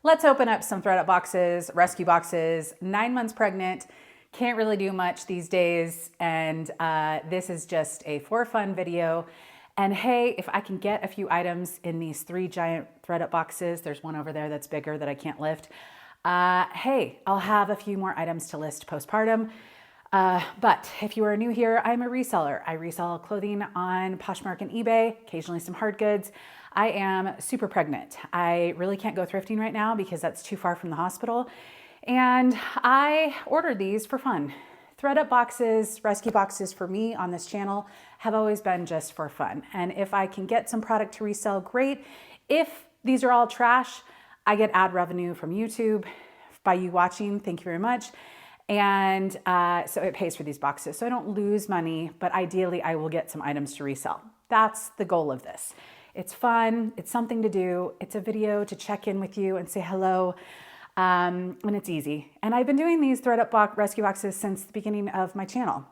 Let's open up some ThredUp boxes, rescue boxes. 9 months pregnant, can't really do much these days, and this is just a for fun video. And hey, if I can get a few items in these 3 giant ThredUp boxes, there's one over there that's bigger that I can't lift. Hey, I'll have a few more items to list postpartum. But if you are new here, I'm a reseller. I resell clothing on Poshmark and eBay, occasionally some hard goods. I am super pregnant. I really can't go thrifting right now because that's too far from the hospital. And I ordered these for fun. ThredUp boxes, rescue boxes for me on this channel have always been just for fun. And if I can get some product to resell, great. If these are all trash, I get ad revenue from YouTube by you watching. Thank you very much. And so it pays for these boxes. So I don't lose money, but ideally I will get some items to resell. That's the goal of this. It's fun, it's something to do, it's a video to check in with you and say hello, and it's easy. And I've been doing these ThredUp rescue boxes since the beginning of my channel.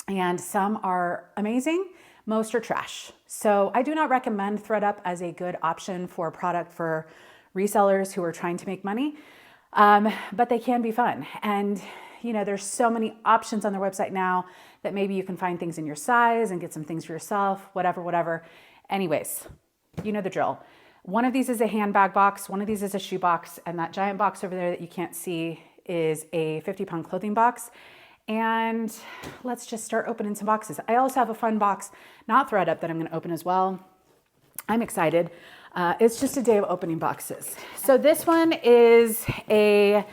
And some are amazing, most are trash. So I do not recommend ThredUp as a good option for a product for resellers who are trying to make money, but they can be fun. And you know, there's so many options on their website now that maybe you can find things in your size and get some things for yourself, whatever. Anyways, you know the drill. One of these is a handbag box, one of these is a shoe box, and that giant box over there that you can't see is a 50-pound clothing box. And let's just start opening some boxes. I also have a fun box, not ThredUp, that I'm gonna open as well. I'm excited. It's just a day of opening boxes. So this one is a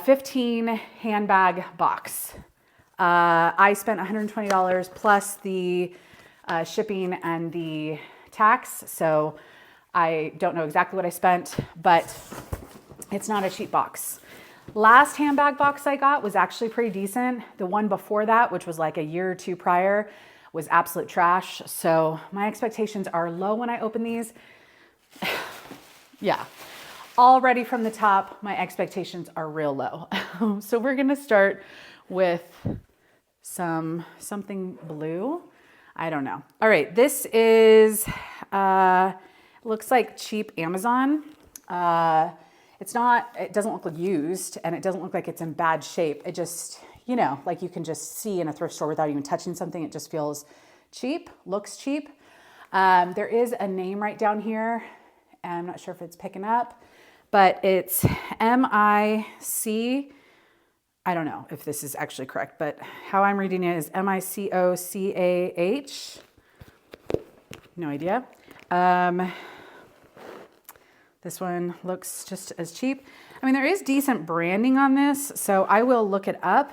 15 handbag box. I spent $120 plus the shipping and the tax. So I don't know exactly what I spent, but it's not a cheap box. Last handbag box I got was actually pretty decent. The one before that, which was like a year or 2 prior, was absolute trash. So my expectations are low when I open these. Yeah, already from the top, my expectations are real low. So we're gonna start with something blue. I don't know. All right, this is, looks like cheap Amazon. It doesn't look like used, and it doesn't look like it's in bad shape. It just, you know, like you can just see in a thrift store without even touching something. It just feels cheap, looks cheap. There is a name right down here. I'm not sure if it's picking up, but it's M-I-C, I don't know if this is actually correct, but how I'm reading it is M-I-C-O-C-A-H. No idea. This one looks just as cheap. I mean, there is decent branding on this, so I will look it up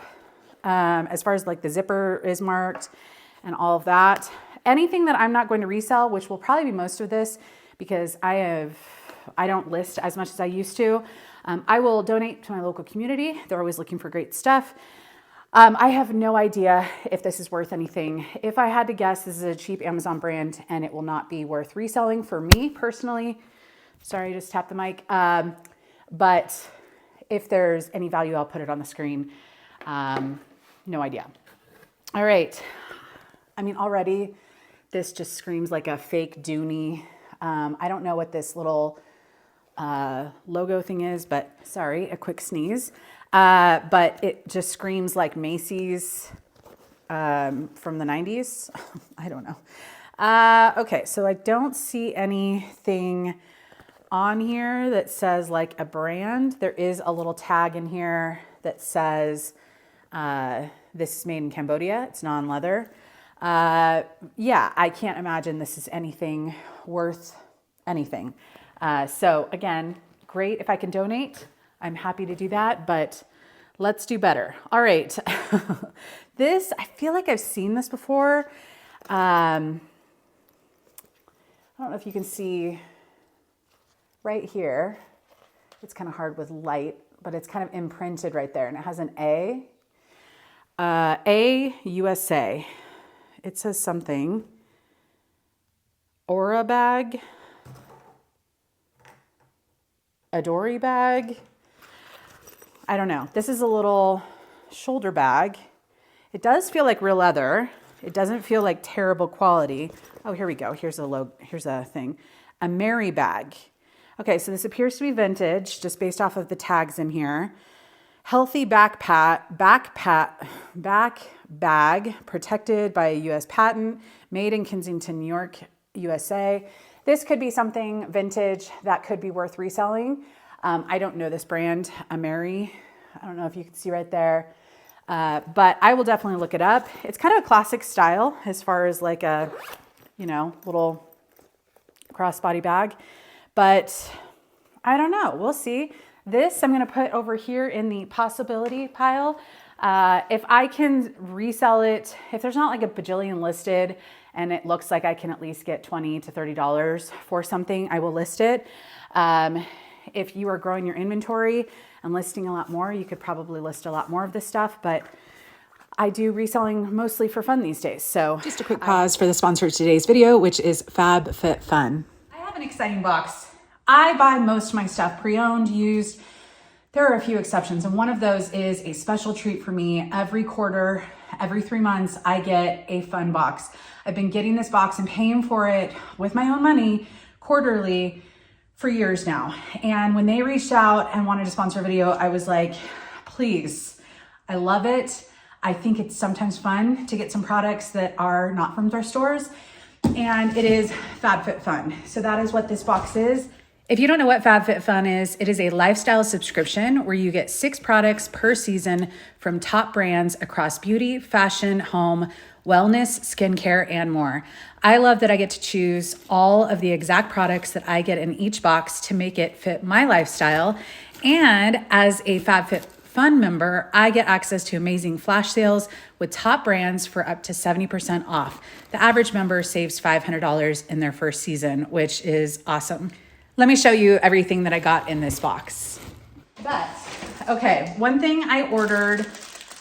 as far as like the zipper is marked and all of that. Anything that I'm not going to resell, which will probably be most of this because I don't list as much as I used to. I will donate to my local community. They're always looking for great stuff. I have no idea if this is worth anything. If I had to guess, this is a cheap Amazon brand and it will not be worth reselling for me personally. Sorry, I just tapped the mic. But if there's any value, I'll put it on the screen. No idea. All right. I mean, already this just screams like a fake Dooney. I don't know what this little logo thing is, but sorry, a quick sneeze. But it just screams like Macy's from the 90s. I don't know. Okay, so I don't see anything on here that says like a brand. There is a little tag in here that says this is made in Cambodia. It's non-leather. Yeah, I can't imagine this is anything worth anything. So again, great if I can donate. I'm happy to do that, but let's do better. All right. This, I feel like I've seen this before. I don't know if you can see right here. It's kind of hard with light, but it's kind of imprinted right there, and it has an A. A USA. It says something. Aura bag. Adori bag. I don't know. This is a little shoulder bag. It does feel like real leather. It doesn't feel like terrible quality. Oh, here we go. Here's a thing. A Mary bag. Okay, so this appears to be vintage just based off of the tags in here. Healthy back bag, protected by a US patent, made in Kensington, New York, USA. This could be something vintage that could be worth reselling. I don't know this brand, Ameri. I don't know if you can see right there, but I will definitely look it up. It's kind of a classic style as far as like a, you know, little crossbody bag, but I don't know, we'll see. This I'm gonna put over here in the possibility pile. If I can resell it, if there's not like a bajillion listed and it looks like I can at least get $20 to $30 for something, I will list it. If you are growing your inventory and listing a lot more, you could probably list a lot more of this stuff, but I do reselling mostly for fun these days. So just a quick pause for the sponsor of today's video, which is FabFitFun. I have an exciting box. I buy most of my stuff pre-owned, used. There are a few exceptions, and one of those is a special treat for me. Every quarter, every 3 months, I get a fun box. I've been getting this box and paying for it with my own money quarterly for years now. And when they reached out and wanted to sponsor a video, I was like, please, I love it. I think it's sometimes fun to get some products that are not from their stores. And it is FabFitFun. So that is what this box is. If you don't know what FabFitFun is, it is a lifestyle subscription where you get 6 products per season from top brands across beauty, fashion, home, wellness, skincare, and more. I love that I get to choose all of the exact products that I get in each box to make it fit my lifestyle. And as a FabFitFun member, I get access to amazing flash sales with top brands for up to 70% off. The average member saves $500 in their first season, which is awesome. Let me show you everything that I got in this box. But, okay, one thing I ordered,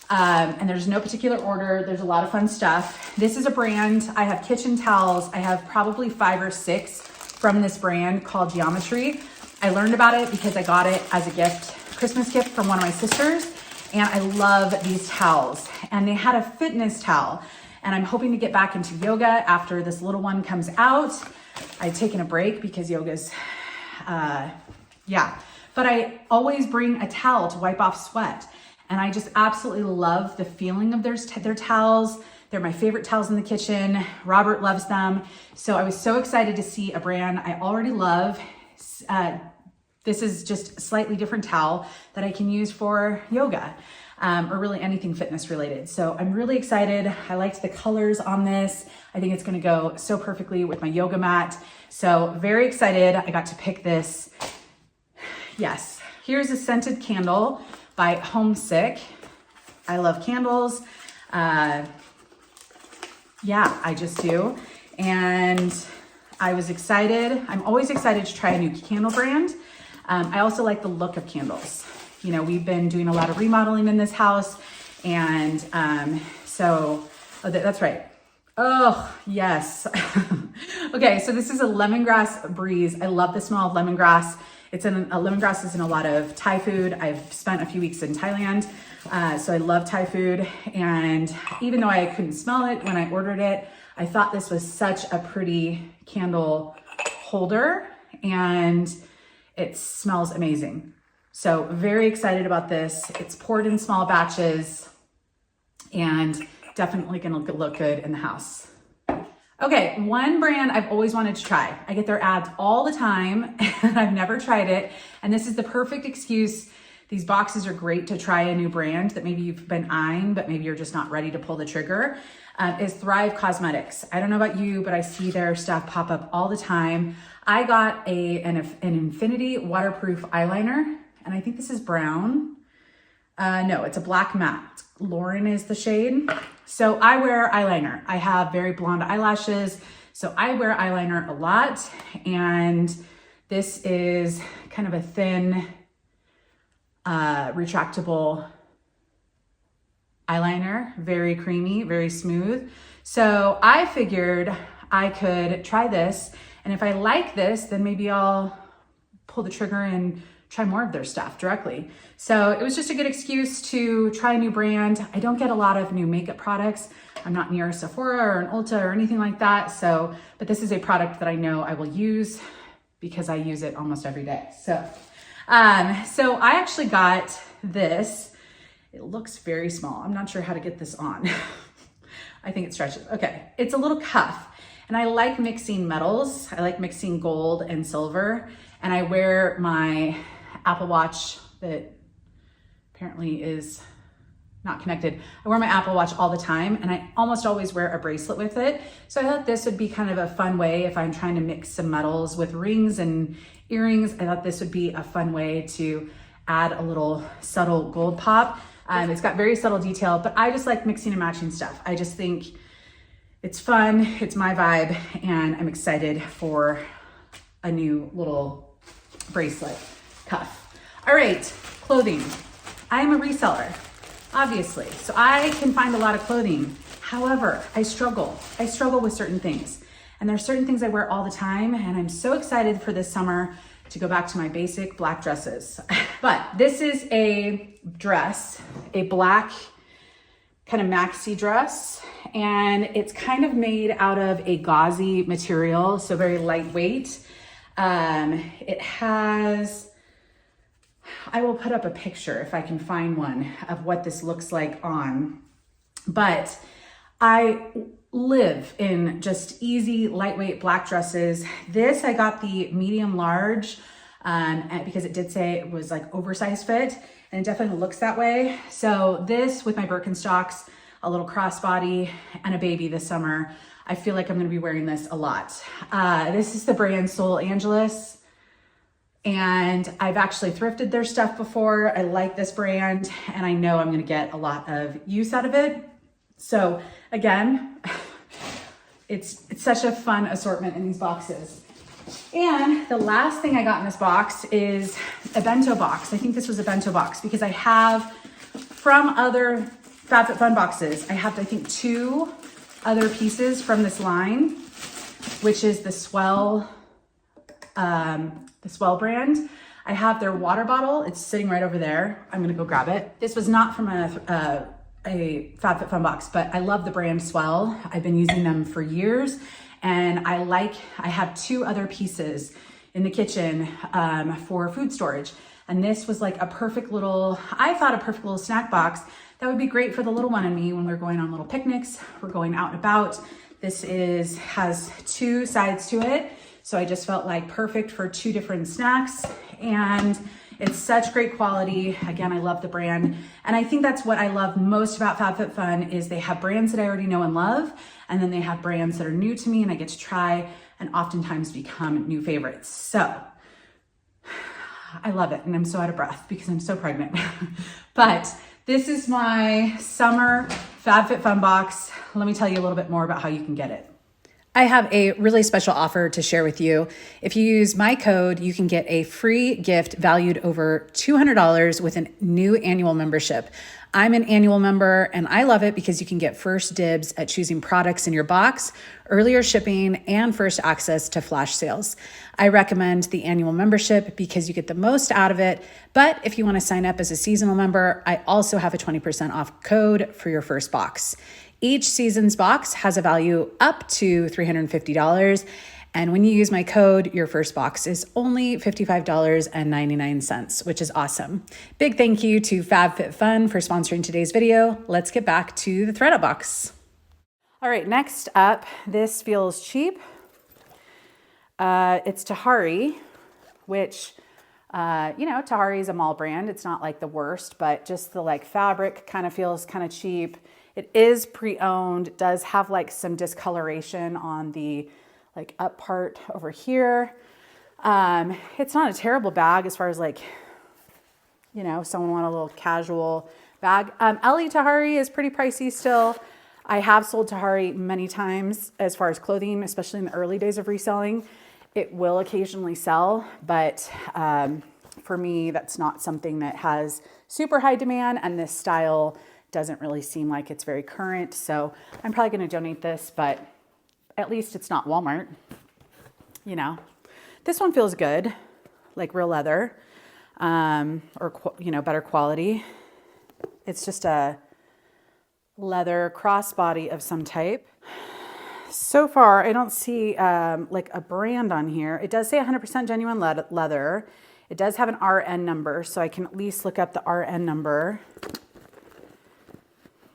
and there's no particular order, there's a lot of fun stuff. This is a brand, I have kitchen towels. I have probably 5 or 6 from this brand called Geometry. I learned about it because I got it as a gift, Christmas gift from one of my sisters, and I love these towels. And they had a fitness towel, and I'm hoping to get back into yoga after this little one comes out. I've taken a break because yoga's but I always bring a towel to wipe off sweat. And I just absolutely love the feeling of their towels. They're my favorite towels in the kitchen. Robert loves them. So I was so excited to see a brand I already love. This is just a slightly different towel that I can use for yoga or really anything fitness related. So I'm really excited. I liked the colors on this. I think it's gonna go so perfectly with my yoga mat. So very excited. I got to pick this. Yes, here's a scented candle by Homesick. I love candles. Yeah, I just do. And I was excited. I'm always excited to try a new candle brand. I also like the look of candles. You know, we've been doing a lot of remodeling in this house. And that's right. Oh, yes. Okay, so this is a lemongrass breeze. I love the smell of lemongrass. Lemongrass is in a lot of Thai food. I've spent a few weeks in Thailand, so I love Thai food. And even though I couldn't smell it when I ordered it, I thought this was such a pretty candle holder, and it smells amazing. So very excited about this. It's poured in small batches and definitely gonna look good in the house. Okay, one brand I've always wanted to try. I get their ads all the time and I've never tried it. And this is the perfect excuse. These boxes are great to try a new brand that maybe you've been eyeing, but maybe you're just not ready to pull the trigger, is Thrive Cosmetics. I don't know about you, but I see their stuff pop up all the time. I got an Infinity waterproof eyeliner, and I think this is brown. No, it's a black matte. Lauren is the shade. So I wear eyeliner. I have very blonde eyelashes, so I wear eyeliner a lot. And this is kind of a thin, retractable eyeliner, very creamy, very smooth. So I figured I could try this. And if I like this, then maybe I'll pull the trigger and try more of their stuff directly. So it was just a good excuse to try a new brand. I don't get a lot of new makeup products. I'm not near a Sephora or an Ulta or anything like that. But this is a product that I know I will use because I use it almost every day. So I actually got this. It looks very small. I'm not sure how to get this on. I think it stretches. Okay, it's a little cuff. And I like mixing metals. I like mixing gold and silver. And I wear my Apple Watch that apparently is not connected. I wear my Apple Watch all the time, and I almost always wear a bracelet with it. So I thought this would be kind of a fun way if I'm trying to mix some metals with rings and earrings. I thought this would be a fun way to add a little subtle gold pop. It's got very subtle detail, but I just like mixing and matching stuff. I just think it's fun, it's my vibe, and I'm excited for a new little bracelet cuff. All right, clothing. I am a reseller, obviously, so I can find a lot of clothing. However, I struggle with certain things. And there's certain things I wear all the time, and I'm so excited for this summer to go back to my basic black dresses. But this is a dress, a black kind of maxi dress, and it's kind of made out of a gauzy material, so very lightweight. It has, I will put up a picture if I can find one of what this looks like on, but I live in just easy, lightweight black dresses. This, I got the medium large because it did say it was like oversized fit, and it definitely looks that way. So this with my Birkenstocks, a little crossbody, and a baby this summer, I feel like I'm gonna be wearing this a lot. This is the brand Sol Angeles, and I've actually thrifted their stuff before. I like this brand, and I know I'm gonna get a lot of use out of it. So again, it's such a fun assortment in these boxes. And the last thing I got in this box is a bento box. I think this was a bento box because I have, from other FabFitFun boxes, I have, I think, 2 other pieces from this line, which is the Swell brand. I have their water bottle. It's sitting right over there. I'm gonna go grab it. This was not from a FabFitFun box, but I love the brand Swell. I've been using them for years, and I have 2 other pieces in the kitchen for food storage. And this was like a perfect little, I thought a perfect little snack box that would be great for the little one and me when we're going on little picnics, we're going out and about. This has 2 sides to it. So I just felt like perfect for 2 different snacks, and it's such great quality. Again, I love the brand. And I think that's what I love most about FabFitFun is they have brands that I already know and love, and then they have brands that are new to me and I get to try and oftentimes become new favorites. So I love it, and I'm so out of breath because I'm so pregnant. But this is my summer FabFitFun box. Let me tell you a little bit more about how you can get it. I have a really special offer to share with you. If you use my code, you can get a free gift valued over $200 with a new annual membership. I'm an annual member, and I love it because you can get first dibs at choosing products in your box, earlier shipping, and first access to flash sales. I recommend the annual membership because you get the most out of it. But if you want to sign up as a seasonal member, I also have a 20% off code for your first box. Each season's box has a value up to $350. And when you use my code, your first box is only $55.99, which is awesome. Big thank you to FabFitFun for sponsoring today's video. Let's get back to the ThredUp box. All right, next up, this feels cheap. It's Tahari, which, Tahari is a mall brand. It's not like the worst, but just the fabric kind of feels kind of cheap. It is pre-owned, does have some discoloration on the up part over here. It's not a terrible bag as far as someone want a little casual bag. LE Tahari is pretty pricey still. I have sold Tahari many times as far as clothing, especially in the early days of reselling. It will occasionally sell, but for me, that's not something that has super high demand, and this style doesn't really seem like it's very current. So I'm probably going to donate this, but at least it's not Walmart. This one feels good, like real leather, or better quality. It's just a leather crossbody of some type. so far, I don't see like a brand on here. It does say 100% genuine leather. It does have an RN number, so I can at least look up the RN number.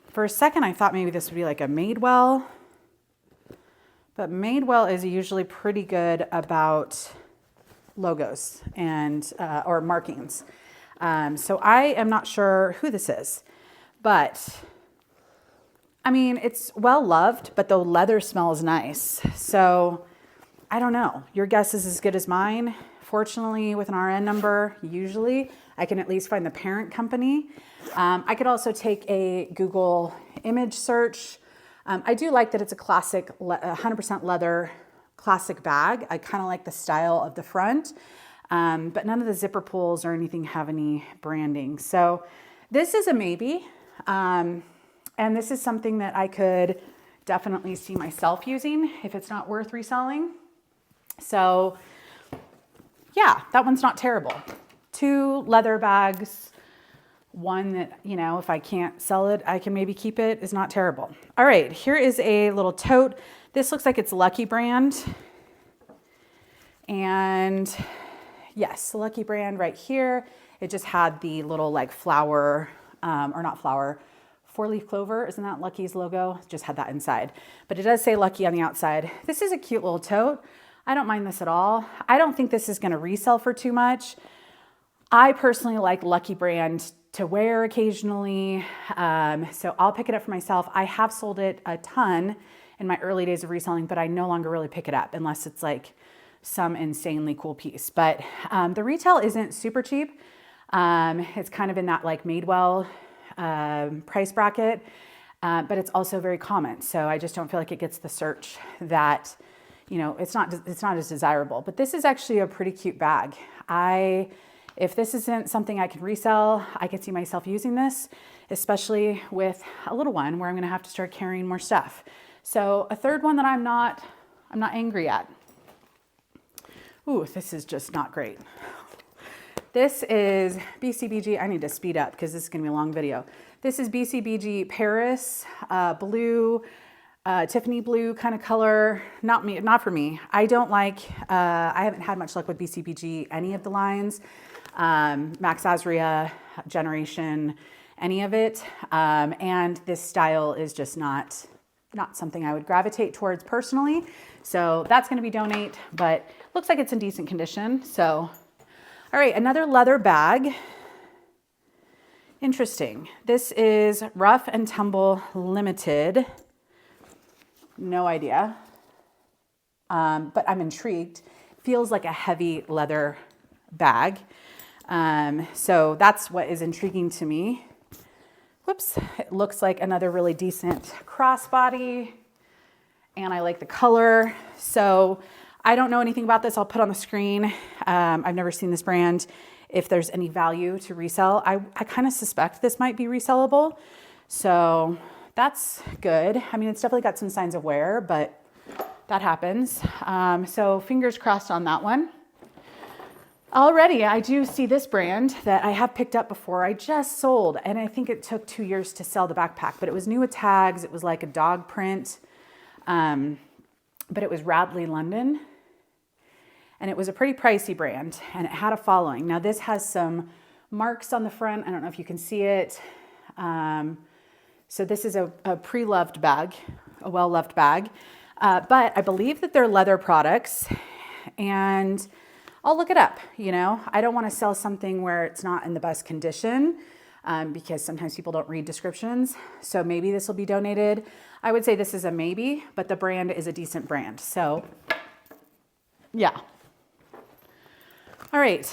For a second, I thought maybe this would be like a Madewell, but Madewell is usually pretty good about logos and or markings. So I am not sure who this is, but I mean, it's well loved, but the leather smells nice. So I don't know. Your guess is as good as mine. Fortunately, with an RN number, usually I can at least find the parent company. I could also take a Google image search. I do like that it's a classic 100% leather classic bag. I kind of like the style of the front, but none of the zipper pulls or anything have any branding. So this is a maybe. And this is something that I could definitely see myself using if it's not worth reselling. So yeah, that one's not terrible. 2 leather bags, one that, you know, if I can't sell it, I can maybe keep it, is not terrible. All right, here is a little tote. This looks like it's Lucky brand. And yes, Lucky brand right here. It just had the little like flower, or not flower, 4-leaf clover. Isn't that Lucky's logo? Just had that inside. But it does say Lucky on the outside. This is a cute little tote. I don't mind this at all. I don't think this is gonna resell for too much. I personally like Lucky brand to wear occasionally. So I'll pick it up for myself. I have sold it a ton in my early days of reselling, but I no longer really pick it up unless it's like some insanely cool piece. But the retail isn't super cheap. It's kind of in that like Madewell price bracket, but it's also very common. So I just don't feel like it gets the search that, you know, it's not as desirable. But this is actually a pretty cute bag. If this isn't something I can resell, I could see myself using this, especially with a little one where I'm gonna have to start carrying more stuff. So a third one that I'm not angry at. Ooh, this is just not great. This is BCBG. I need to speed up because this is gonna be a long video. This is BCBG Paris, blue, Tiffany blue kind of color. Not for me. I don't like, I haven't had much luck with BCBG, any of the lines. Max Azria, Generation, any of it. And this style is just not something I would gravitate towards personally. So that's gonna be donate, but looks like it's in decent condition. So, all right, another leather bag. Interesting. This is Rough and Tumble Limited. No idea, but I'm intrigued. Feels like a heavy leather bag. So that's what is intriguing to me. Whoops, it looks like another really decent crossbody, and I like the color. So I don't know anything about this. I'll put on the screen. I've never seen this brand. If there's any value to resell, I kind of suspect this might be resellable. So that's good. I mean, it's definitely got some signs of wear, but that happens. So fingers crossed on that one. Already, I do see this brand that I have picked up before. I just sold, and I think it took 2 years to sell the backpack, but it was new with tags. It was like a dog print, but it was Radley London, and it was a pretty pricey brand, and it had a following. Now this has some marks on the front. I don't know if you can see it. So this is a pre-loved bag, a well-loved bag, but I believe that they're leather products, and I'll look it up. You know, I don't want to sell something where it's not in the best condition, because sometimes people don't read descriptions. So maybe this will be donated. I would say this is a maybe, but the brand is a decent brand. So yeah. All right,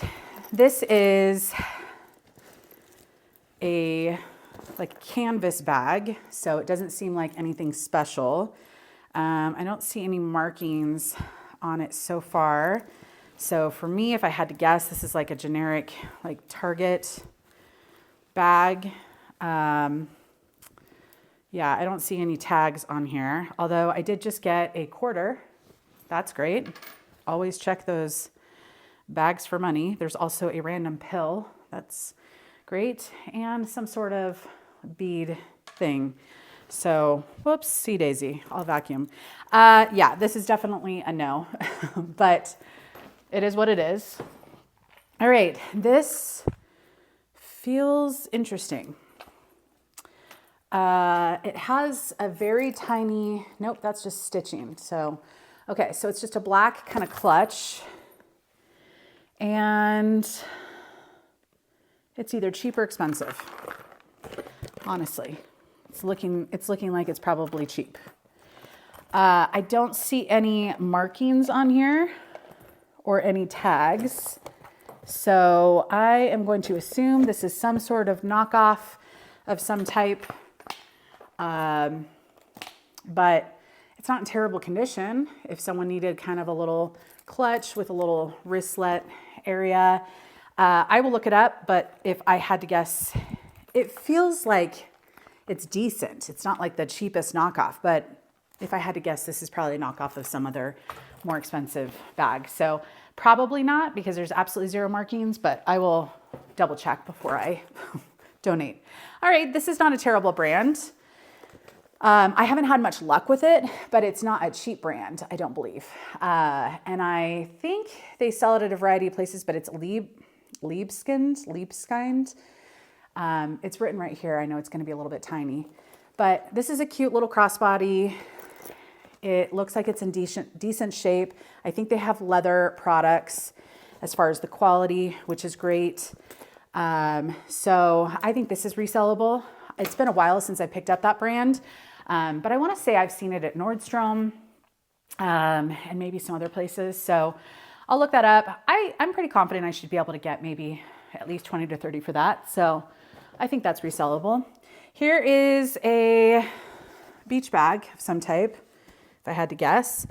this is a like canvas bag, so it doesn't seem like anything special. I don't see any markings on it so far. So for me, if I had to guess, this is like a generic like Target bag. Yeah, I don't see any tags on here, although I did just get a quarter. That's great. Always check those bags for money. There's also a random pill. That's great. And some sort of bead thing. So, whoopsie daisy, I'll vacuum. Yeah, this is definitely a no, but it is what it is. All right, this feels interesting. It has a very tiny, nope, that's just stitching. So, okay, so it's just a black kind of clutch, and it's either cheap or expensive. Honestly, it's looking like it's probably cheap. I don't see any markings on here or any tags. So I am going to assume this is some sort of knockoff of some type. But it's not in terrible condition. If someone needed kind of a little clutch with a little wristlet area, I will look it up. But if I had to guess, it feels like it's decent. It's not like the cheapest knockoff, but if I had to guess, this is probably a knockoff of some other more expensive bag. So probably not, because there's absolutely zero markings, but I will double check before I donate. All right, this is not a terrible brand. I haven't had much luck with it, but it's not a cheap brand, I don't believe. And I think they sell it at a variety of places, but it's Liebskind. It's written right here. I know it's going to be a little bit tiny, but this is a cute little crossbody. It looks like it's in decent shape. I think they have leather products as far as the quality, which is great. So I think this is resellable. It's been a while since I picked up that brand, but I want to say I've seen it at Nordstrom and maybe some other places. So I'll look that up. I'm pretty confident I should be able to get maybe at least 20 to 30 for that. So I think that's resellable. Here is a beach bag of some type, if I had to guess.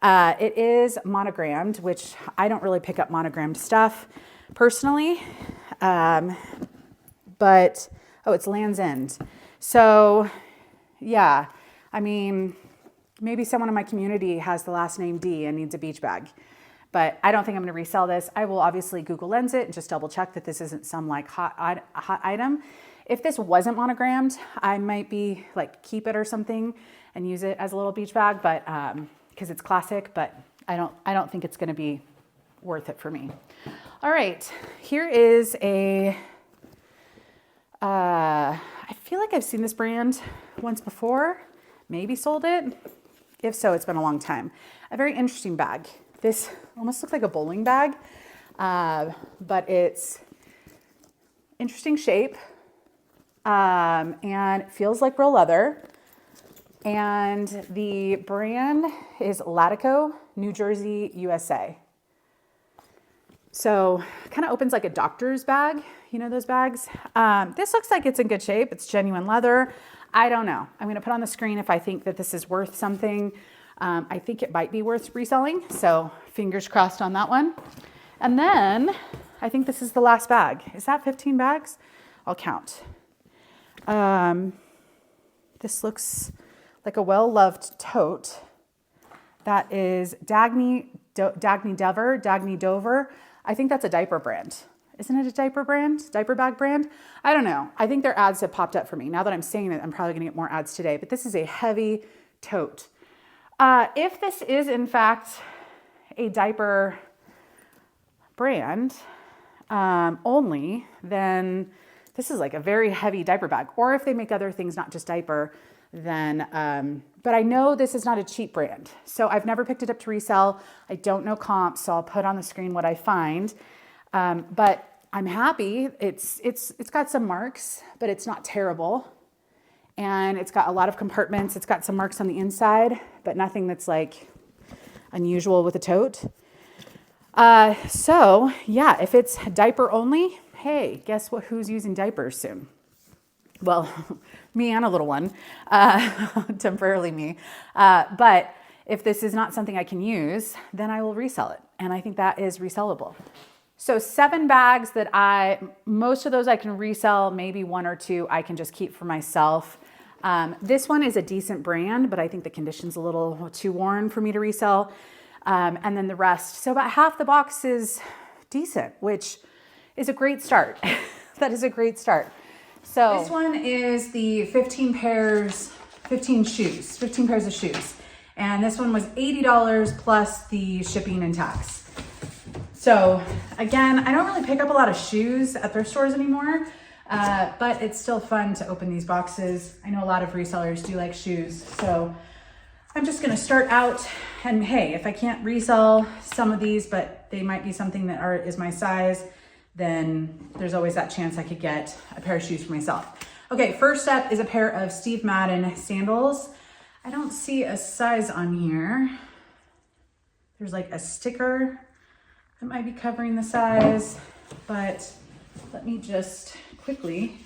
It is monogrammed, which I don't really pick up monogrammed stuff personally. But, oh, it's Land's End. So, yeah, I mean, maybe someone in my community has the last name D and needs a beach bag. But I don't think I'm going to resell this. I will obviously Google Lens it and just double check that this isn't some like hot item. If this wasn't monogrammed, I might be like keep it or something and use it as a little beach bag, but because it's classic, but I don't think it's going to be worth it for me. All right, here is a, I feel like I've seen this brand once before, maybe sold it. If so, it's been a long time. A very interesting bag. This almost looks like a bowling bag, but it's interesting shape and it feels like real leather. And the brand is Latico, New Jersey, USA. So kind of opens like a doctor's bag, you know those bags? This looks like it's in good shape. It's genuine leather. I don't know. I'm going to put on the screen if I think that this is worth something. I think it might be worth reselling, so fingers crossed on that one. And then I think this is the last bag. Is that 15 bags? I'll count. This looks like a well-loved tote. That is Dagny Dover. I think that's a diaper brand. Isn't it a diaper brand? Diaper bag brand? I don't know. I think their ads have popped up for me. Now that I'm saying it, I'm probably going to get more ads today, but this is a heavy tote. If this is in fact a diaper brand only, then this is like a very heavy diaper bag. Or if they make other things, not just diaper, then, but I know this is not a cheap brand. So I've never picked it up to resell. I don't know comps, so I'll put on the screen what I find. But I'm happy. It's got some marks, but it's not terrible. And it's got a lot of compartments. It's got some marks on the inside, but nothing that's like unusual with a tote. So yeah, if it's diaper only, hey, guess what? Who's using diapers soon? Well, me and a little one, temporarily me. But if this is not something I can use, then I will resell it. And I think that is resellable. So 7 bags that most of those I can resell, maybe 1 or 2 I can just keep for myself. This one is a decent brand, but I think the condition's a little too worn for me to resell. And then the rest, so about half the box is decent, which is a great start. That is a great start. So this one is the 15 pairs 15 shoes, 15 pairs of shoes. And this one was $80 plus the shipping and tax. So again, I don't really pick up a lot of shoes at thrift stores anymore, but it's still fun to open these boxes. I know a lot of resellers do like shoes. So I'm just gonna start out, and hey, if I can't resell some of these, but they might be something that is my size, then there's always that chance I could get a pair of shoes for myself. Okay, first up is a pair of Steve Madden sandals. I don't see a size on here. There's like a sticker that might be covering the size, but let me just quickly,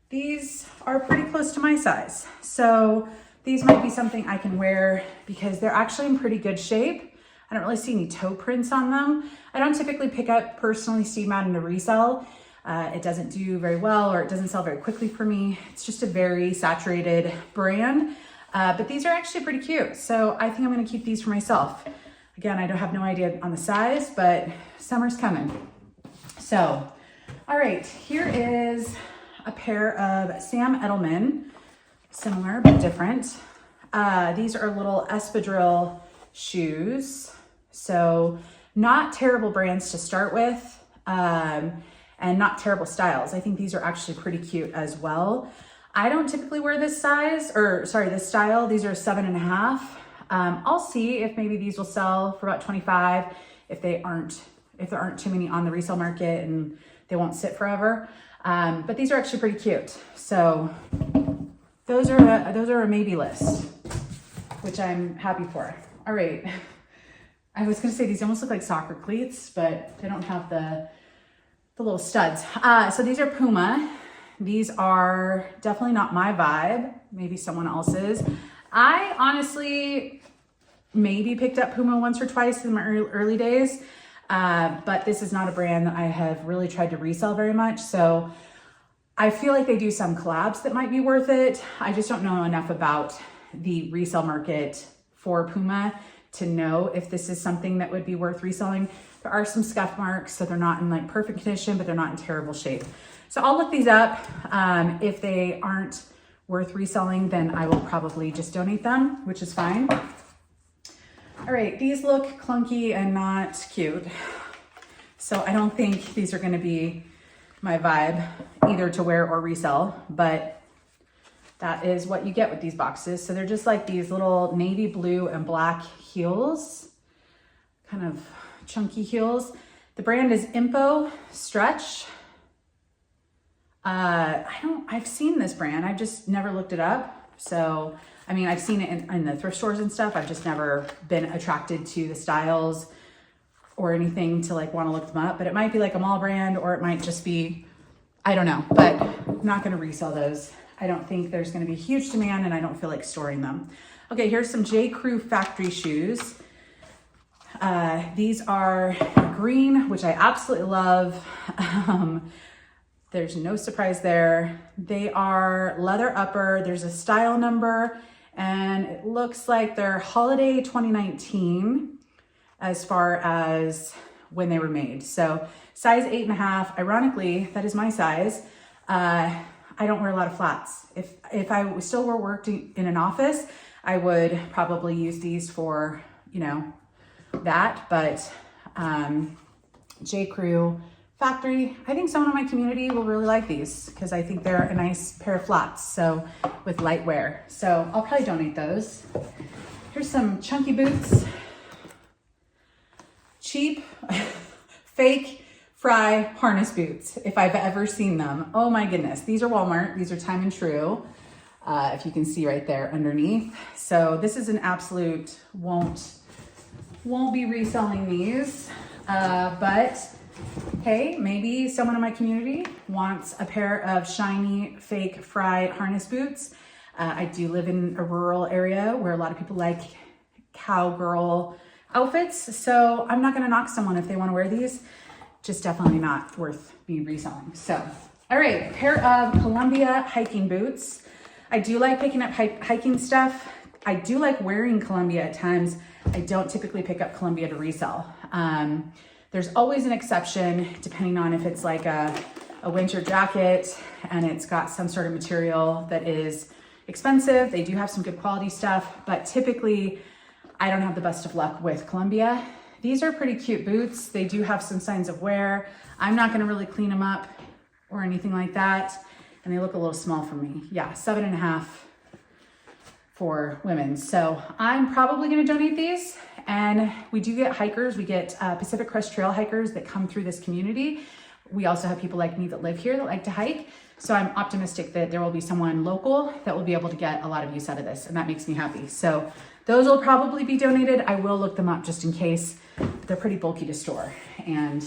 these are pretty close to my size. So these might be something I can wear because they're actually in pretty good shape. I don't really see any toe prints on them. I don't typically pick up personally Steve Madden to resell. It doesn't do very well, or it doesn't sell very quickly for me. It's just a very saturated brand, but these are actually pretty cute. So I think I'm gonna keep these for myself. Again, I don't have no idea on the size, but summer's coming. So, all right, here is a pair of Sam Edelman, similar but different. These are little espadrille shoes. So not terrible brands to start with. And not terrible styles. I think these are actually pretty cute as well. I don't typically wear this size, or sorry, this style. These are 7.5. I'll see if maybe these will sell for about 25 if there aren't too many on the resale market and they won't sit forever. But these are actually pretty cute. So those are a maybe list, which I'm happy for. All right. I was gonna say these almost look like soccer cleats, but they don't have the little studs. So these are Puma. These are definitely not my vibe, maybe someone else's. I honestly maybe picked up Puma once or twice in my early days, but this is not a brand that I have really tried to resell very much. So I feel like they do some collabs that might be worth it. I just don't know enough about the resale market for Puma to know if this is something that would be worth reselling. There are some scuff marks, so they're not in like perfect condition, but they're not in terrible shape. So I'll look these up. If they aren't worth reselling, then I will probably just donate them, which is fine. All right, these look clunky and not cute. So I don't think these are gonna be my vibe, either to wear or resell, but that is what you get with these boxes. So they're just like these little navy blue and black heels, kind of chunky heels. The brand is Impo Stretch. I've seen this brand. I've just never looked it up. So, I mean, I've seen it in the thrift stores and stuff. I've just never been attracted to the styles or anything to like want to look them up, but it might be like a mall brand, or it might just be, I don't know, but I'm not going to resell those. I don't think there's going to be huge demand, and I don't feel like storing them. Okay, here's some J. Crew factory shoes. These are green, which I absolutely love. There's no surprise there. They are leather upper. There's a style number, and it looks like they're holiday 2019 as far as when they were made. So size 8.5. Ironically, that is my size. I don't wear a lot of flats. If I still were working in an office, I would probably use these for, you know, that, but J. Crew factory. I think someone in my community will really like these because I think they're a nice pair of flats, so with light wear. So I'll probably donate those. Here's some chunky boots. Cheap, fake fry harness boots, if I've ever seen them. Oh my goodness. These are Walmart. These are Time and True. If you can see right there underneath. So this is an absolute won't be reselling these, but hey, maybe someone in my community wants a pair of shiny fake fry harness boots. I do live in a rural area where a lot of people like cowgirl outfits, so I'm not gonna knock someone if they wanna wear these. Just definitely not worth me reselling. So, all right, pair of Columbia hiking boots. I do like picking up hiking stuff. I do like wearing Columbia at times. I don't typically pick up Columbia to resell. There's always an exception depending on if it's like a winter jacket and it's got some sort of material that is expensive. They do have some good quality stuff, but typically I don't have the best of luck with Columbia. These are pretty cute boots. They do have some signs of wear. I'm not gonna really clean them up or anything like that. And they look a little small for me. Yeah, 7.5 for women. So I'm probably gonna donate these. And we do get hikers. We get Pacific Crest Trail hikers that come through this community. We also have people like me that live here that like to hike. So I'm optimistic that there will be someone local that will be able to get a lot of use out of this, and that makes me happy. So those will probably be donated. I will look them up just in case. They're pretty bulky to store. And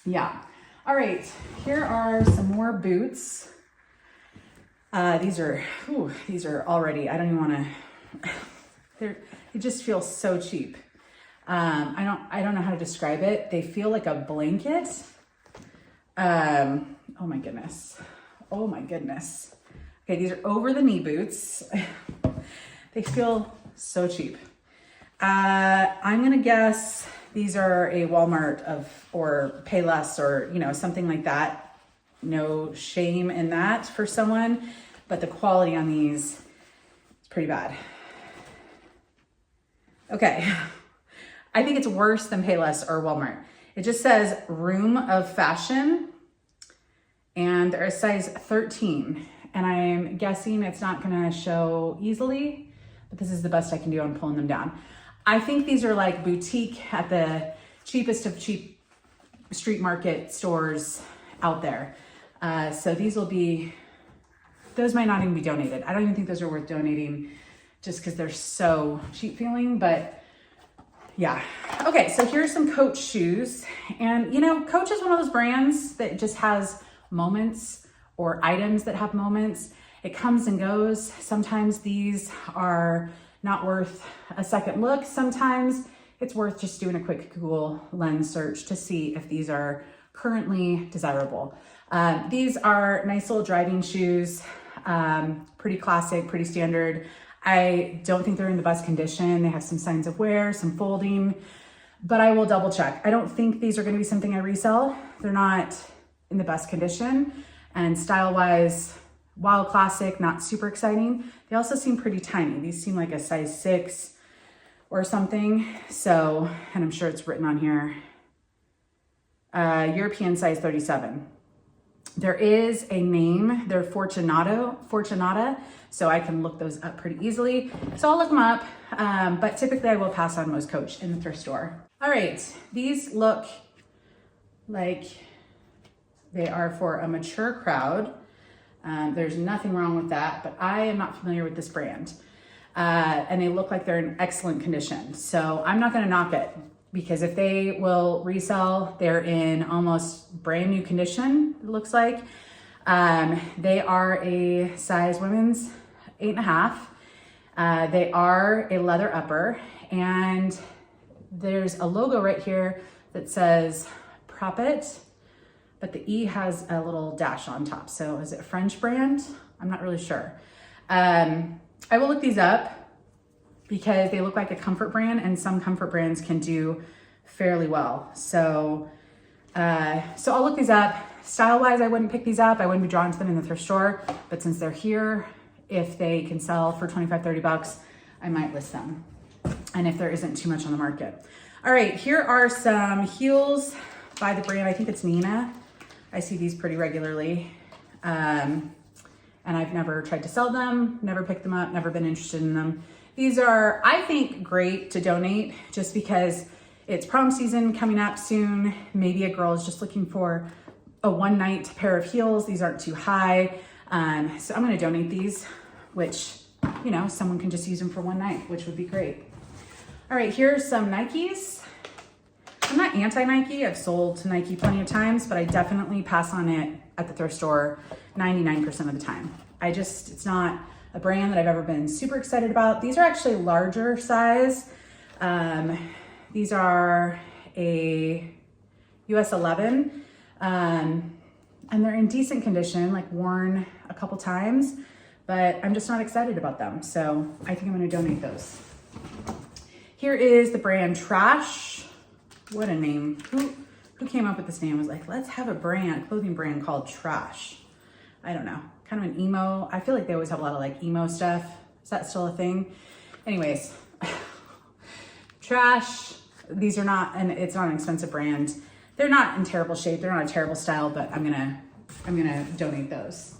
yeah. All right, here are some more boots. These are already, I don't even wanna, it just feels so cheap. I don't know how to describe it. They feel like a blanket. Oh my goodness. Oh my goodness. Okay, these are over the knee boots. They feel so cheap. I'm gonna guess these are a Walmart or Payless or, something like that. No shame in that for someone, but the quality on these is pretty bad. Okay, I think it's worse than Payless or Walmart. It just says Room of Fashion, and they're a size 13. And I'm guessing it's not gonna show easily, but this is the best I can do on pulling them down. I think these are like boutique at the cheapest of cheap street market stores out there. So those might not even be donated. I don't even think those are worth donating just because they're so cheap feeling, but yeah. Okay, so here's some Coach shoes. And Coach is one of those brands that just has moments or items that have moments. It comes and goes. Sometimes these are not worth a second look. Sometimes it's worth just doing a quick Google Lens search to see if these are currently desirable. These are nice little driving shoes, pretty classic, pretty standard. I don't think they're in the best condition. They have some signs of wear, some folding, but I will double check. I don't think these are gonna be something I resell. They're not in the best condition, and style-wise, while classic, not super exciting. They also seem pretty tiny. These seem like a size 6 or something. So, and I'm sure it's written on here, European size 37. There is a name, they're Fortunata, so I can look those up pretty easily. So I'll look them up, but typically I will pass on most Coach in the thrift store. All right, these look like they are for a mature crowd. There's nothing wrong with that, but I am not familiar with this brand. And they look like they're in excellent condition. So I'm not gonna knock it, because if they will resell, they're in almost brand new condition, it looks like. They are a size women's 8.5. They are a leather upper, and there's a logo right here that says Prophet, but the E has a little dash on top. So is it a French brand? I'm not really sure. I will look these up because they look like a comfort brand, and some comfort brands can do fairly well. So I'll look these up. Style-wise, I wouldn't pick these up. I wouldn't be drawn to them in the thrift store, but since they're here, if they can sell for 25, 30 bucks, I might list them. And if there isn't too much on the market. All right, here are some heels by the brand, I think it's Nina. I see these pretty regularly. And I've never tried to sell them, never picked them up, never been interested in them. These are, I think, great to donate just because it's prom season coming up soon. Maybe a girl is just looking for a one-night pair of heels. These aren't too high. So I'm gonna donate these, which, someone can just use them for one night, which would be great. All right, here's some Nikes. I'm not anti-Nike. I've sold to Nike plenty of times, but I definitely pass on it at the thrift store 99% of the time. It's not a brand that I've ever been super excited about. These are actually larger size. These are a US 11, and they're in decent condition, like worn a couple times, but I'm just not excited about them. So I think I'm gonna donate those. Here is the brand Trash. What a name. Who came up with this name? I was like, let's have a clothing brand called Trash. I don't know, kind of an emo. I feel like they always have a lot of like emo stuff. Is that still a thing? Anyways, trash. These are not, and it's not an expensive brand. They're not in terrible shape. They're not a terrible style, but I'm gonna donate those.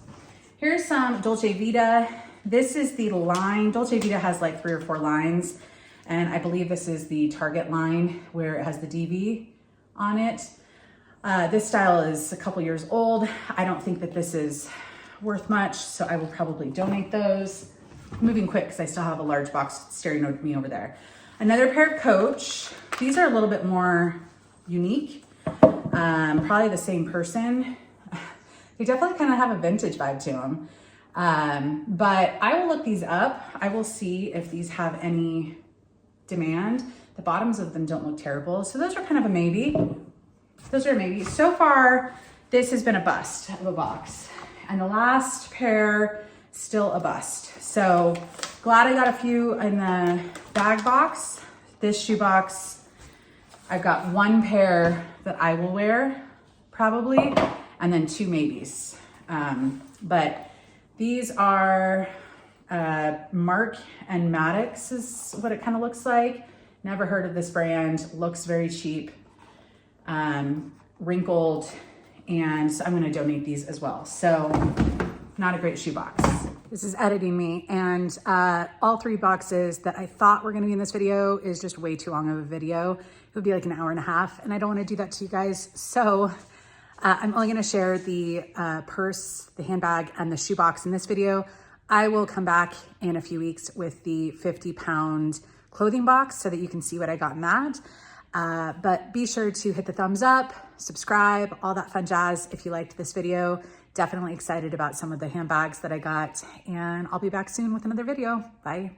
Here's some Dolce Vita. This is the line. Dolce Vita has like 3 or 4 lines, and I believe this is the Target line where it has the DV on it. This style is a couple years old. I don't think that this is worth much, so I will probably donate those. I'm moving quick because I still have a large box staring at me over there. Another pair of Coach. These are a little bit more unique. Probably the same person. They definitely kind of have a vintage vibe to them. But I will look these up. I will see if these have any demand. The bottoms of them don't look terrible. So those are kind of a maybe. Those are a maybe. So far, this has been a bust of a box. And the last pair, still a bust. So glad I got a few in the bag box. This shoe box, I've got 1 pair that I will wear, probably, and then 2 maybes. But these are Mark and Maddox is what it kind of looks like. Never heard of this brand. Looks very cheap, wrinkled, and so I'm gonna donate these as well. So not a great shoe box. This is editing me, and all 3 boxes that I thought were gonna be in this video is just way too long of a video. It would be like an hour and a half, and I don't wanna do that to you guys. So I'm only gonna share the purse, the handbag, and the shoe box in this video. I will come back in a few weeks with the 50-pound clothing box so that you can see what I got in that. But be sure to hit the thumbs up, subscribe, all that fun jazz if you liked this video. Definitely excited about some of the handbags that I got, and I'll be back soon with another video. Bye.